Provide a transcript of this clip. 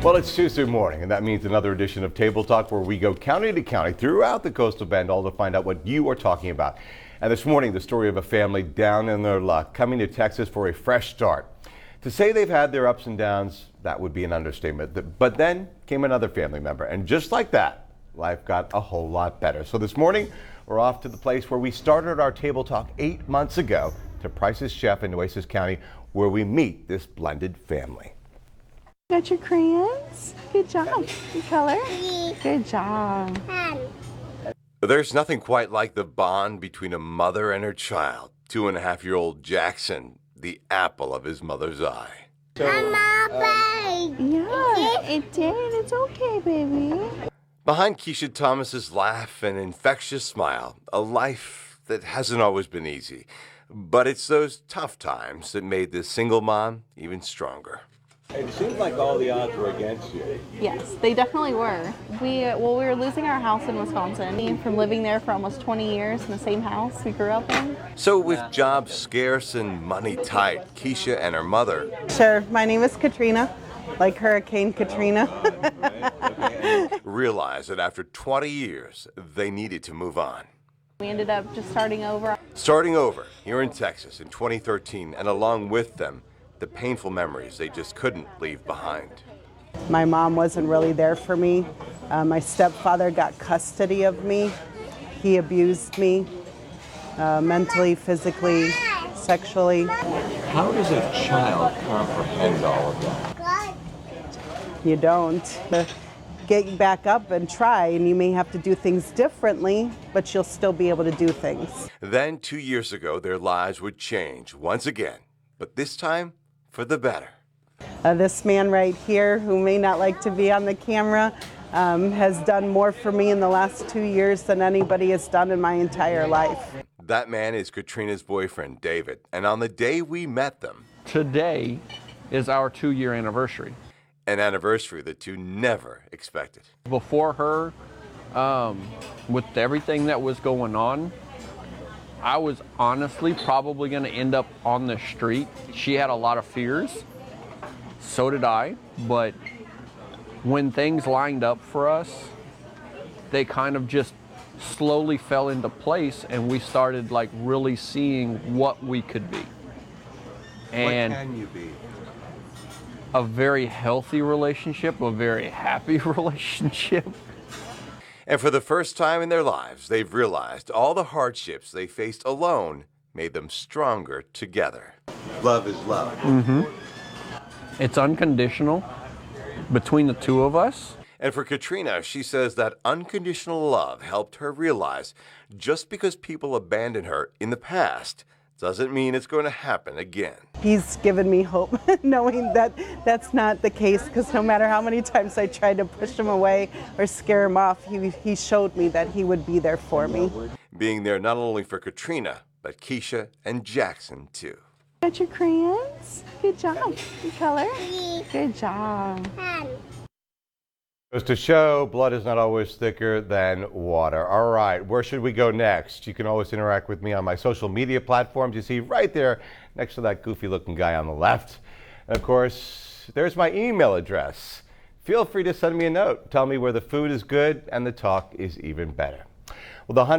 Well, it's Tuesday morning, and that means another edition of Table Talk where we go county to county throughout the coastal bend, all to find out what you are talking about. And this morning, the story of a family down in their luck, coming to Texas for a fresh start. To say they've had their ups and downs, that would be an understatement. But then came another family member, and just like that, life got a whole lot better. So this morning, we're off to the place where we started our Table Talk 8 months ago, to Price's Chef in Nueces County, where we meet this blended family. Got your crayons? Good job. Good color? Good job. There's nothing quite like the bond between a mother and her child. 2.5-year-old Jackson, the apple of his mother's eye. Yeah, it did. It's okay, baby. Behind Keisha Thomas's laugh and infectious smile, a life that hasn't always been easy. But it's those tough times that made this single mom even stronger. It seems like all the odds were against you. Yes, they definitely were. We were losing our house in Wisconsin from living there for almost 20 years in the same house we grew up in. So with jobs scarce and money tight, Keisha and her mother. Sure, my name is Katrina, like Hurricane Katrina. Realized that after 20 years, they needed to move on. We ended up just starting over. Starting over here in Texas in 2013, and along with them, the painful memories they just couldn't leave behind. My mom wasn't really there for me. My stepfather got custody of me. He abused me mentally, physically, sexually. How does a child comprehend all of that? You don't. Get back up and try, and you may have to do things differently, but you'll still be able to do things. Then 2 years ago, their lives would change once again, but this time for the better. This man right here, who may not like to be on the camera, has done more for me in the last 2 years than anybody has done in my entire life. That man is Katrina's boyfriend, David, and on the day we met them, today is our 2-year anniversary. An anniversary the two never expected. Before her, with everything that was going on, I was honestly probably going to end up on the street. She had a lot of fears, so did I, but when things lined up for us, they kind of just slowly fell into place, and we started like really seeing what we could be. And what can you be? A very healthy relationship, a very happy relationship. And for the first time in their lives, they've realized all the hardships they faced alone made them stronger together. Love is love. Mm-hmm. It's unconditional between the two of us. And for Katrina, she says that unconditional love helped her realize just because people abandoned her in the past doesn't mean it's going to happen again. He's given me hope, knowing that that's not the case, because no matter how many times I tried to push him away or scare him off, he showed me that he would be there for me. Being there not only for Katrina, but Keisha and Jackson too. Got your crayons? Good job. Good color? Good job. Goes to show blood is not always thicker than water. All right, where should we go next? You can always interact with me on my social media platforms. You see right there next to that goofy looking guy on the left. And of course, there's my email address. Feel free to send me a note. Tell me where the food is good and the talk is even better. Well, the